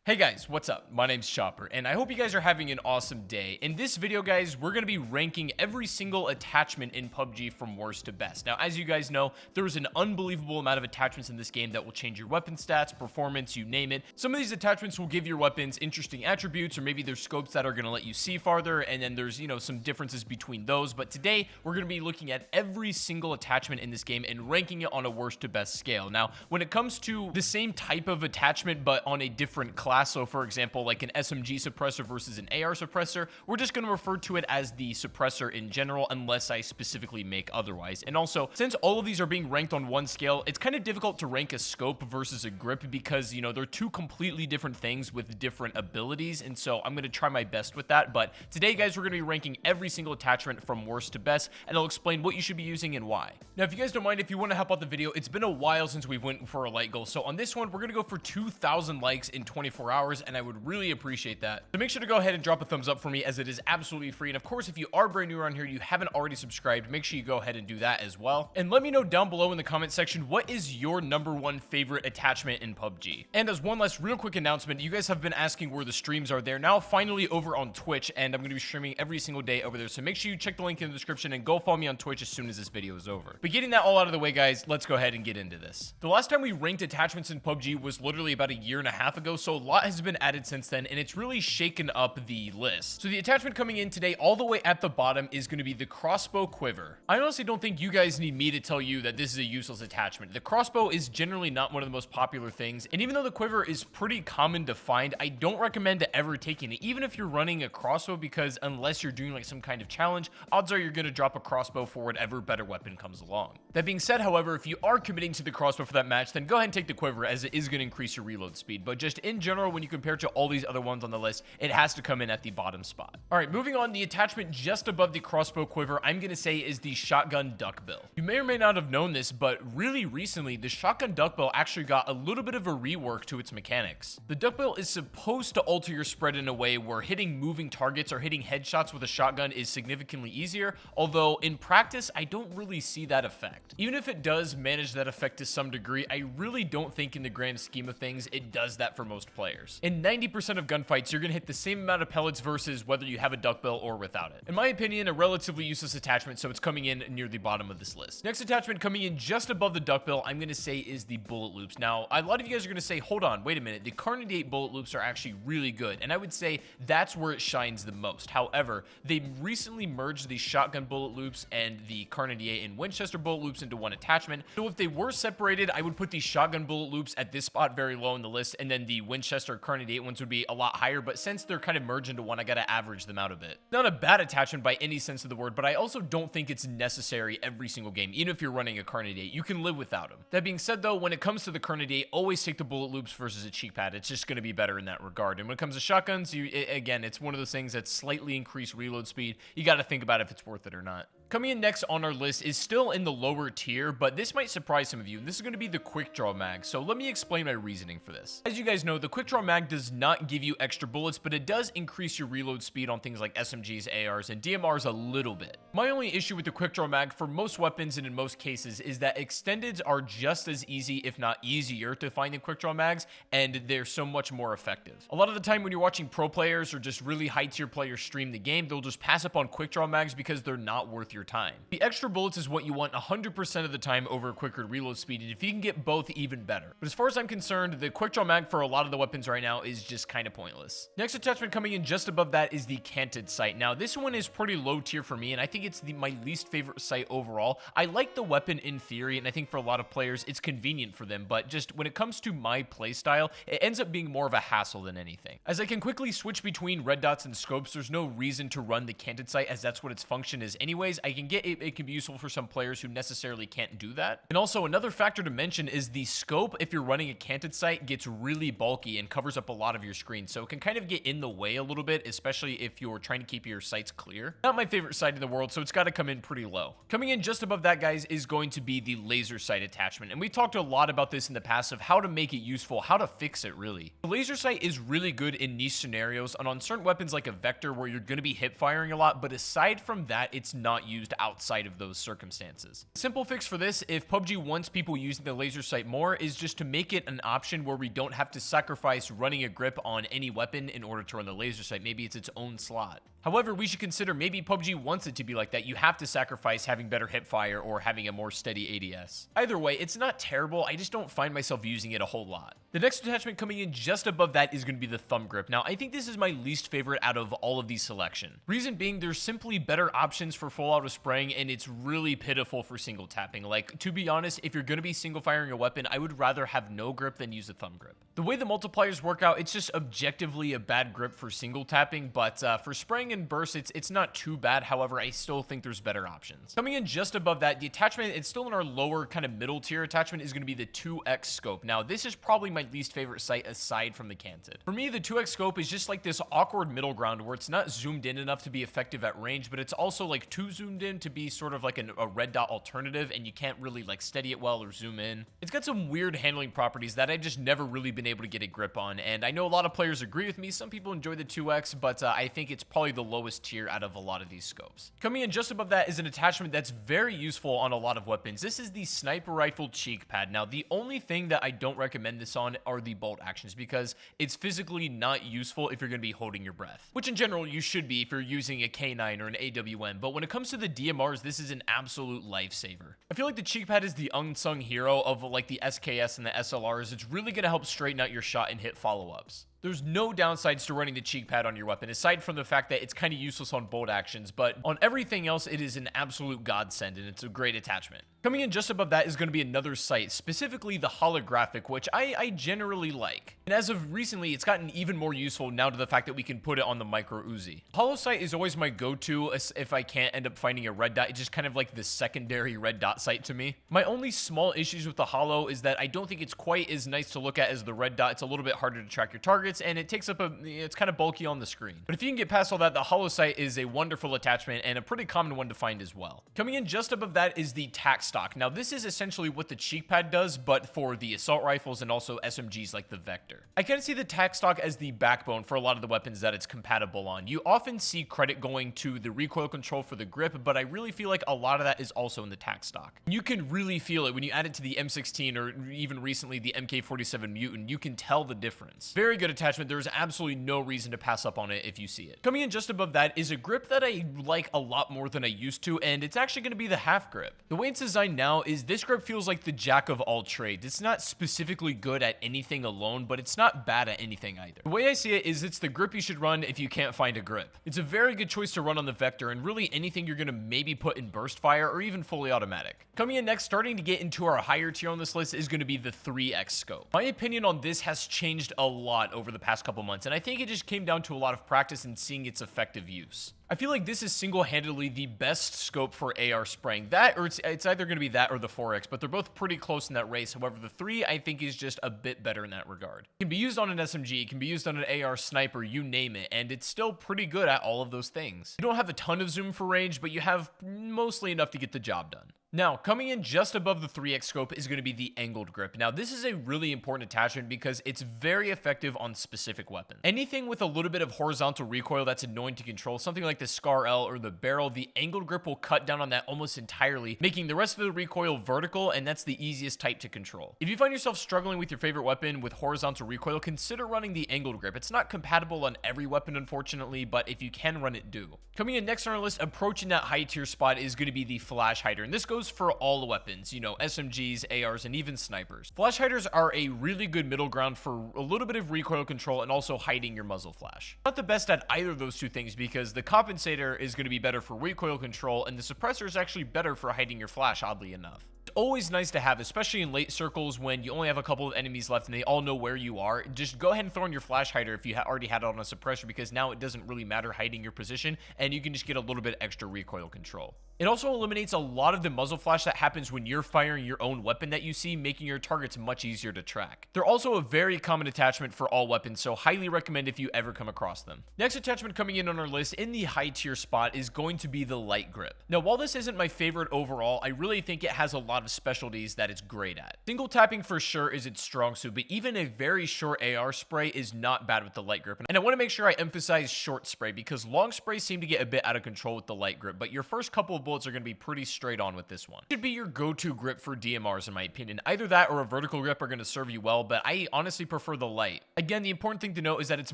Hey guys, what's up? My name's Chopper, and I hope you guys are having an awesome day. In this video, guys, we're going to be ranking every single attachment in PUBG from worst to best. Now, as you guys know, there's an unbelievable amount of attachments in this game that will change your weapon stats, performance, you name it. Some of these attachments will give your weapons interesting attributes, or maybe there's scopes that are going to let you see farther, and then there's, some differences between those. But today, we're going to be looking at every single attachment in this game and ranking it on a worst to best scale. Now, when it comes to the same type of attachment, but on a different class, so for example, like an SMG suppressor versus an AR suppressor, we're just going to refer to it as the suppressor in general unless I specifically make otherwise. And also, since all of these are being ranked on one scale, it's kind of difficult to rank a scope versus a grip because, they're two completely different things with different abilities, and so I'm going to try my best with that. But today, guys, we're going to be ranking every single attachment from worst to best, and I'll explain what you should be using and why. Now, if you guys don't mind, if you want to help out the video, it's been a while since we went for a like goal, so on this one, we're going to go for 2,000 likes in 24 hours, and I would really appreciate that. So make sure to go ahead and drop a thumbs up for me, as it is absolutely free. And of course, if you are brand new around here, you haven't already subscribed, make sure you go ahead and do that as well. And let me know down below in the comment section, what is your #1 favorite attachment in PUBG? And as one last real quick announcement, you guys have been asking where the streams are. They're now finally over on Twitch, and I'm going to be streaming every single day over there. So make sure you check the link in the description and go follow me on Twitch as soon as this video is over. But getting that all out of the way, guys, let's go ahead and get into this. The last time we ranked attachments in PUBG was literally about a year and a half ago, so a lot has been added since then, and it's really shaken up the list. So the attachment coming in today, all the way at the bottom, is going to be the crossbow quiver. I honestly don't think you guys need me to tell you that this is a useless attachment. The crossbow is generally not one of the most popular things, and even though the quiver is pretty common to find, I don't recommend ever taking it, even if you're running a crossbow, because unless you're doing like some kind of challenge, odds are you're going to drop a crossbow for whatever better weapon comes along. That being said, however, if you are committing to the crossbow for that match, then go ahead and take the quiver, as it is going to increase your reload speed. But just in general, when you compare to all these other ones on the list, it has to come in at the bottom spot. All right, moving on, the attachment just above the crossbow quiver, I'm going to say, is the shotgun duckbill. You may or may not have known this, but really recently, the shotgun duckbill actually got a little bit of a rework to its mechanics. The duckbill is supposed to alter your spread in a way where hitting moving targets or hitting headshots with a shotgun is significantly easier, although in practice, I don't really see that effect. Even if it does manage that effect to some degree, I really don't think in the grand scheme of things, it does that for most players. In 90% of gunfights, you're going to hit the same amount of pellets versus whether you have a duckbill or without it. In my opinion, a relatively useless attachment, so it's coming in near the bottom of this list. Next attachment coming in just above the duckbill, I'm going to say, is the bullet loops. Now, a lot of you guys are going to say, hold on, wait a minute, the canted bullet loops are actually really good, and I would say that's where it shines the most. However, they recently merged the shotgun bullet loops and the canted and Winchester bullet loops into one attachment, so if they were separated, I would put the shotgun bullet loops at this spot very low in the list, and then the Winchester canted ones would be a lot higher, but since they're kind of merged into one, I gotta average them out a bit. Not a bad attachment by any sense of the word, but I also don't think it's necessary every single game. Even if you're running a canted, you can live without them. That being said, though, when it comes to the canted, always take the bullet loops versus a cheek pad. It's just gonna be better in that regard. And when it comes to shotguns, again, it's one of those things that slightly increase reload speed. You gotta think about if it's worth it or not. Coming in next on our list is still in the lower tier, but this might surprise some of you. This is going to be the quickdraw mag, so let me explain my reasoning for this. As you guys know, the quickdraw mag does not give you extra bullets, but it does increase your reload speed on things like SMGs, ARs, and DMRs a little bit. My only issue with the quickdraw mag for most weapons and in most cases is that extendeds are just as easy, if not easier, to find than quickdraw mags, and they're so much more effective. A lot of the time when you're watching pro players or just really high tier players stream the game, they'll just pass up on quickdraw mags because they're not worth your time. The extra bullets is what you want 100% of the time over a quicker reload speed, and if you can get both, even better. But as far as I'm concerned, the quickdraw mag for a lot of the weapons right now is just kind of pointless. Next attachment coming in just above that is the canted sight. Now, this one is pretty low tier for me, and I think it's my least favorite sight overall. I like the weapon in theory, and I think for a lot of players, it's convenient for them, but just when it comes to my playstyle, it ends up being more of a hassle than anything. As I can quickly switch between red dots and scopes, there's no reason to run the canted sight, as that's what its function is anyways. I can get it can be useful for some players who necessarily can't do that. And also, another factor to mention is the scope, if you're running a canted sight, gets really bulky and covers up a lot of your screen, so it can kind of get in the way a little bit, especially if you're trying to keep your sights clear. Not my favorite sight in the world, so it's got to come in pretty low. Coming in just above that, guys, is going to be the laser sight attachment, and we talked a lot about this in the past of how to make it useful, how to fix it, really. The laser sight is really good in niche scenarios and on certain weapons like a Vector where you're going to be hip firing a lot, but aside from that, it's not used outside of those circumstances. Simple fix for this, if PUBG wants people using the laser sight more, is just to make it an option where we don't have to sacrifice sacrifice running a grip on any weapon in order to run the laser sight. Maybe it's its own slot. However, we should consider maybe PUBG wants it to be like that. You have to sacrifice having better hip fire or having a more steady ADS. Either way, it's not terrible. I just don't find myself using it a whole lot. The next attachment coming in just above that is going to be the thumb grip. Now, I think this is my least favorite out of all of these selection. Reason being, there's simply better options for full auto spraying, and it's really pitiful for single tapping. Like, to be honest, if you're going to be single firing a weapon, I would rather have no grip than use a thumb grip. The way the multipliers work out, it's just objectively a bad grip for single tapping, but for spraying and burst, it's not too bad. However, I still think there's better options. Coming in just above that, the attachment, it's still in our lower kind of middle tier attachment, is going to be the 2x scope. Now, this is probably my least favorite sight aside from the canted. For me, the 2x scope is just like this awkward middle ground where it's not zoomed in enough to be effective at range, but it's also like too zoomed in to be sort of like a red dot alternative, and you can't really like steady it well or zoom in. It's got some weird handling properties that I've just never really been able to get a grip on, and I know a lot of players agree with me. Some people enjoy the 2x, but I think it's probably the lowest tier out of a lot of these scopes. Coming in just above that is an attachment that's very useful on a lot of weapons. This is the sniper rifle cheek pad. Now, the only thing that I don't recommend this on are the bolt actions, because it's physically not useful if you're going to be holding your breath, which in general you should be if you're using a K9 or an AWM, but when it comes to the DMRs, this is an absolute lifesaver. I feel like the cheek pad is the unsung hero of like the SKS and the SLRs. It's really going to help straighten out your shot and hit follow-ups. There's no downsides to running the cheek pad on your weapon, aside from the fact that it's kind of useless on bolt actions, but on everything else, it is an absolute godsend, and it's a great attachment. Coming in just above that is going to be another sight, specifically the holographic, which I generally like. And as of recently, it's gotten even more useful now to the fact that we can put it on the micro Uzi. Holo Sight is always my go-to if I can't end up finding a red dot. It's just kind of like the secondary red dot sight to me. My only small issues with the Holo is that I don't think it's quite as nice to look at as the red dot. It's a little bit harder to track your targets, and it takes up it's kind of bulky on the screen. But if you can get past all that, the Holo Sight is a wonderful attachment and a pretty common one to find as well. Coming in just above that is the tac stock. Now, this is essentially what the cheek pad does, but for the assault rifles and also SMGs like the Vector. I kind of see the tac stock as the backbone for a lot of the weapons that it's compatible on. You often see credit going to the recoil control for the grip, but I really feel like a lot of that is also in the tac stock. You can really feel it when you add it to the M16 or even recently the MK47 Mutant. You can tell the difference. Very good attachment. There's absolutely no reason to pass up on it if you see it. Coming in just above that is a grip that I like a lot more than I used to, and it's actually going to be the half grip. The way it's designed now is this grip feels like the jack of all trades. It's not specifically good at anything alone, but it's not bad at anything either. The way I see it is it's the grip you should run if you can't find a grip. It's a very good choice to run on the Vector and really anything you're going to maybe put in burst fire or even fully automatic. Coming in next, starting to get into our higher tier on this list, is going to be the 3x scope. My opinion on this has changed a lot over the past couple months, and I think it just came down to a lot of practice and seeing its effective use. I feel like this is single-handedly the best scope for AR spraying. That, or it's either going to be that or the 4X, but they're both pretty close in that race. However, the 3, I think, is just a bit better in that regard. It can be used on an SMG, it can be used on an AR sniper, you name it, and it's still pretty good at all of those things. You don't have a ton of zoom for range, but you have mostly enough to get the job done. Now, coming in just above the 3x scope is going to be the angled grip. Now, this is a really important attachment because it's very effective on specific weapons. Anything with a little bit of horizontal recoil that's annoying to control, something like the Scar L or the barrel, the angled grip will cut down on that almost entirely, making the rest of the recoil vertical, and that's the easiest type to control. If you find yourself struggling with your favorite weapon with horizontal recoil, consider running the angled grip. It's not compatible on every weapon, unfortunately, but if you can run it, do. Coming in next on our list, approaching that high tier spot, is going to be the flash hider, and this goes for all the weapons, you know, SMGs, ARs, and even snipers. Flash hiders are a really good middle ground for a little bit of recoil control and also hiding your muzzle flash. Not the best at either of those two things because the compensator is going to be better for recoil control and the suppressor is actually better for hiding your flash, oddly enough. Always nice to have, especially in late circles when you only have a couple of enemies left and they all know where you are. Just go ahead and throw in your flash hider if you already had it on a suppressor, because now it doesn't really matter hiding your position and you can just get a little bit extra recoil control. It also eliminates a lot of the muzzle flash that happens when you're firing your own weapon that you see, making your targets much easier to track. They're also a very common attachment for all weapons, so highly recommend if you ever come across them. Next attachment coming in on our list in the high tier spot is going to be the light grip. Now, while this isn't my favorite overall, I really think it has a lot of specialties that it's great at. Single tapping for sure is its strong suit, but even a very short AR spray is not bad with the light grip. And I want to make sure I emphasize short spray because long sprays seem to get a bit out of control with the light grip, but your first couple of bullets are going to be pretty straight on with this one. Should be your go-to grip for DMRs in my opinion. Either that or a vertical grip are going to serve you well, but I honestly prefer the light. Again, the important thing to note is that it's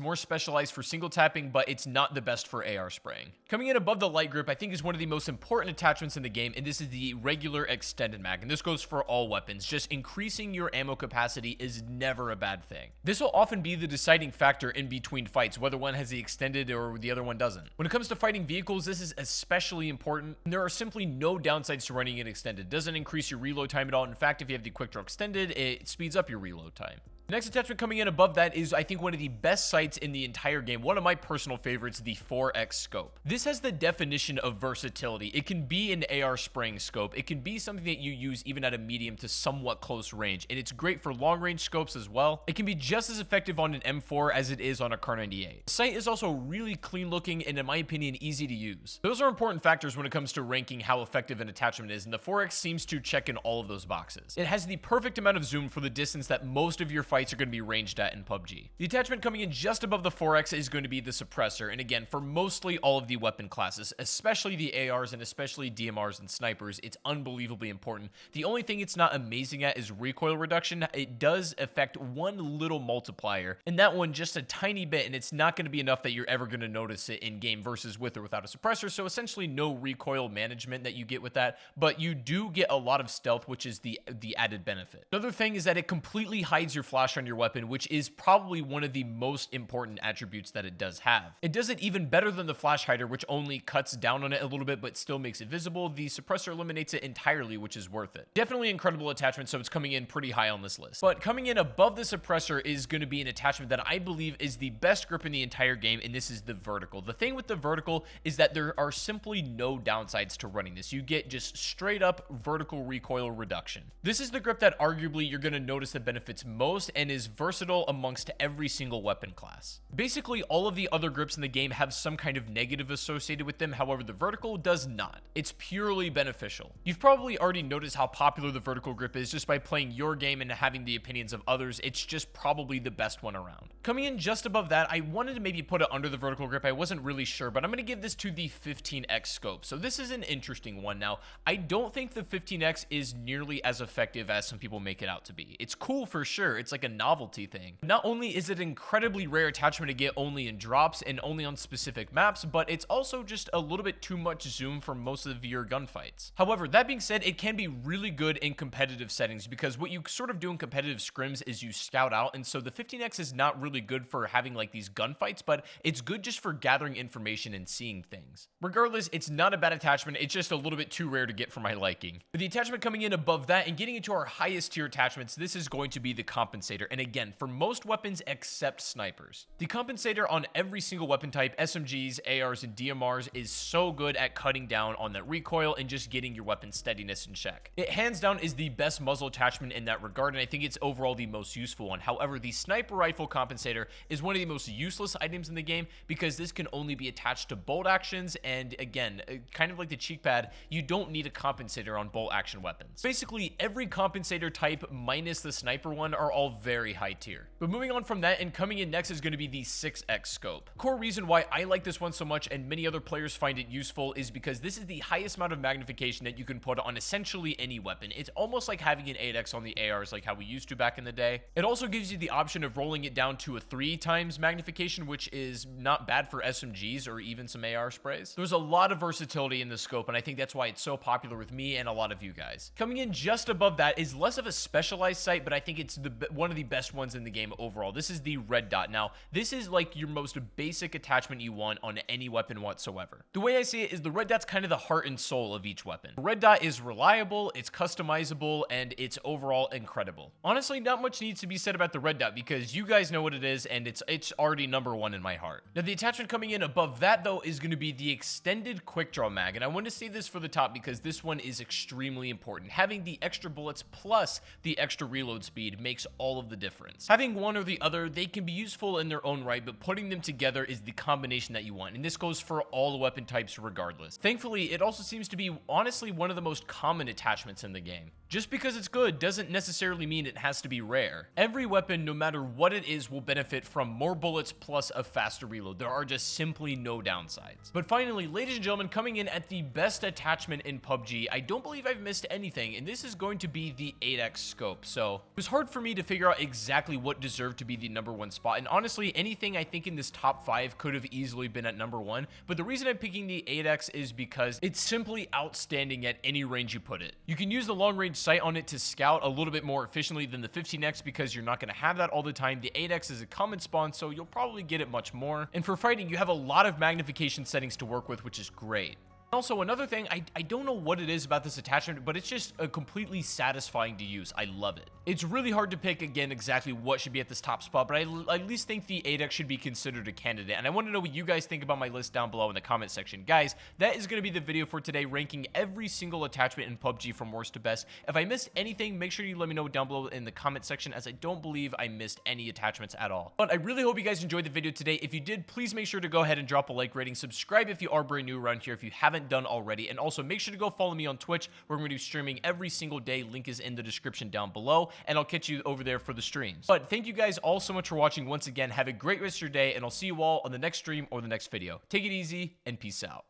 more specialized for single tapping, but it's not the best for AR spraying. Coming in above the light grip, I think is one of the most important attachments in the game, and this is the regular extended mag, and this goes for all weapons. Just increasing your ammo capacity is never a bad thing. This will often be the deciding factor in between fights, whether one has the extended or the other one doesn't. When it comes to fighting vehicles, this is especially important, and there are simply no downsides to running it extended. It doesn't increase your reload time at all. In fact, if you have the quick draw extended, it speeds up your reload time. The next attachment coming in above that is, I think, one of the best sights in the entire game. One of my personal favorites, the 4X scope. This has the definition of versatility. It can be an AR spraying scope. It can be something that you use even at a medium to somewhat close range, and it's great for long range scopes as well. It can be just as effective on an M4 as it is on a Kar 98. The sight is also really clean looking and, in my opinion, easy to use. Those are important factors when it comes to ranking how effective an attachment is, and the 4X seems to check in all of those boxes. It has the perfect amount of zoom for the distance that most of your fights are going to be ranged at in PUBG. The attachment coming in just above the 4X is going to be the suppressor, and again, for mostly all of the weapon classes, especially the ARs and especially DMRs and snipers, it's unbelievably important. The only thing it's not amazing at is recoil reduction. It does affect one little multiplier, and that one just a tiny bit, and it's not going to be enough that you're ever going to notice it in game versus with or without a suppressor, so essentially no recoil management that you get with that, but you do get a lot of stealth, which is the added benefit. Another thing is that it completely hides your flash on your weapon, which is probably one of the most important attributes that it does have. It does it even better than the flash hider, which only cuts down on it a little bit but still makes it visible. The suppressor eliminates it entirely, which is worth it. Definitely incredible attachment, so it's coming in pretty high on this list. But coming in above the suppressor is going to be an attachment that I believe is the best grip in the entire game, and this is the vertical. The thing with the vertical is that there are simply no downsides to running this. You get just straight up vertical recoil reduction. This is the grip that arguably you're going to notice the benefits most and is versatile amongst every single weapon class. Basically, all of the other grips in the game have some kind of negative associated with them, however, the vertical does not. It's purely beneficial. You've probably already noticed how popular the vertical grip is just by playing your game and having the opinions of others. It's just probably the best one around. Coming in just above that, I wanted to maybe put it under the vertical grip. I wasn't really sure, but I'm going to give this to the 15X scope. So this is an interesting one. Now, I don't think the 15X is nearly as effective as some people make it out to be. It's cool for sure. It's like a novelty thing. Not only is it an incredibly rare attachment to get only in drops and only on specific maps, but it's also just a little bit too much zoom for most of your gunfights. However, that being said, it can be really good in competitive settings because what you sort of do in competitive scrims is you scout out, and so the 15X is not really good for having like these gunfights, but it's good just for gathering information and seeing things. Regardless, it's not a bad attachment. It's just a little bit too rare to get for my liking. But the attachment coming in above that and getting into our highest tier attachments, this is going to be the compensator. And again, for most weapons except snipers. The compensator on every single weapon type, SMGs, ARs, and DMRs, is so good at cutting down on that recoil and just getting your weapon steadiness in check. It hands down is the best muzzle attachment in that regard, and I think it's overall the most useful one. However, the sniper rifle compensator is one of the most useless items in the game because this can only be attached to bolt actions, and again, kind of like the cheek pad, you don't need a compensator on bolt action weapons. Basically, every compensator type minus the sniper one are all very high tier. But moving on from that and coming in next is going to be the 6X scope. The core reason why I like this one so much and many other players find it useful is because this is the highest amount of magnification that you can put on essentially any weapon. It's almost like having an 8X on the ARs like how we used to back in the day. It also gives you the option of rolling it down to a 3 times magnification, which is not bad for SMGs or even some AR sprays. There's a lot of versatility in the scope, and I think that's why it's so popular with me and a lot of you guys. Coming in just above that is less of a specialized sight, but I think it's one of the best ones in the game overall. This is the red dot. Now, this is like your most basic attachment you want on any weapon whatsoever. The way I see it is the red dot's kind of the heart and soul of each weapon. The red dot is reliable, it's customizable, and it's overall incredible. Honestly, not much needs to be said about the red dot because you guys know what it is, and it's already number one in my heart. Now, the attachment coming in above that, though, is going to be the extended quickdraw mag, and I want to say this for the top because this one is extremely important. Having the extra bullets plus the extra reload speed makes all of the difference. Having one or the other, they can be useful in their own right, but putting them together is the combination that you want, and this goes for all the weapon types regardless. Thankfully, it also seems to be honestly one of the most common attachments in the game. Just because it's good doesn't necessarily mean it has to be rare. Every weapon, no matter what it is, will benefit from more bullets plus a faster reload. There are just simply no downsides. But finally, ladies and gentlemen, coming in at the best attachment in PUBG, I don't believe I've missed anything, and this is going to be the 8x scope. So it was hard for me to figure out exactly what deserved to be the #1 spot, and honestly, anything I think in this top 5 could have easily been at #1, but the reason I'm picking the 8x is because it's simply outstanding at any range you put it. You can use the long range sight on it to scout a little bit more efficiently than the 15x because you're not going to have that all the time. The 8x is a common spawn, so you'll probably get it much more. And for fighting, you have a lot of magnification settings to work with, which is great. Also, another thing, I don't know what it is about this attachment, but it's just completely satisfying to use. I love it. It's really hard to pick, again, exactly what should be at this top spot, but I at least think the 8x should be considered a candidate, and I want to know what you guys think about my list down below in the comment section. Guys, that is going to be the video for today, ranking every single attachment in PUBG from worst to best. If I missed anything, make sure you let me know down below in the comment section, as I don't believe I missed any attachments at all. But I really hope you guys enjoyed the video today. If you did, please make sure to go ahead and drop a like rating, subscribe if you are brand new around here if you haven't done already, and also make sure to go follow me on Twitch, where we're going to be streaming every single day. Link is in the description down below, and I'll catch you over there for the streams. But thank you guys all so much for watching once again. Have a great rest of your day, and I'll see you all on the next stream or the next video. Take it easy and peace out.